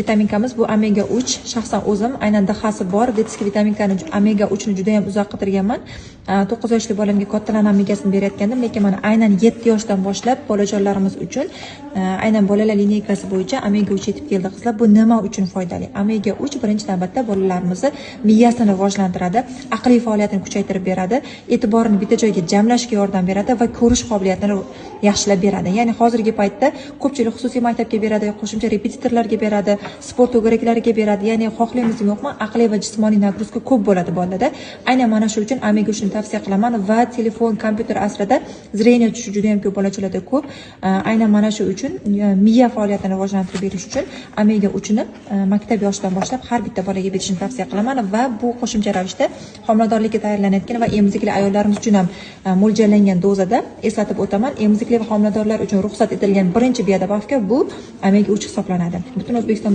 Vitaminkamiz bu omega 3. Shaxsan o'zim aynan dahasi bor detskiy vitaminkani omega 3 ni juda ham uzoq qidirganman. 9 yoshli bolamga kattalar omegasini berayotgandim, lekin mana aynan 7 yoshdan boshlab bolajonlarimiz uchun aynan bolalar lineykasi bo'yicha omega 3 yetib keldi qizlar. Bu nima uchun foydali? Omega 3 birinchi navbatda bolalarimizni miyasini rivojlantiradi, aqliy faoliyatini kuchaytirib beradi, e'tiborini bitta joyga jamlashga yordam beradi va ko'rish qobiliyatini yaxshilab beradi. Ya'ni hozirgi paytda ko'pchilik xususiy maktabga beradi, qo'shimcha repetitorlarga beradi, sport o'giriklariga beradi. Ya'ni xohlaymizmi yo'qmi, aqliy va jismoniy nagruzka ko'p bo'ladi bolada. Aynan mana shu uchun omega 3 ni tavsiya qilaman va telefon, kompyuter asrida zreniya tushishi juda ham ko'p bolachalarda ko'p. Aynan mana shu uchun miya faoliyatini rivojlantirib berish uchun omega 3 ni maktab yoshidan boshlab har bitta bolaga berishni tavsiya qilaman va bu qo'shimcha ravishda homiladorlikka tayyorlanayotgan va emizikli ayollarimiz uchun ham mo'ljallangan dozada eslatib o'taman. Emizikli va homiladorlar uchun ruxsat etilgan birinchi biodobavka bu omega 3 hisoblanadi. Butun O'zbekiston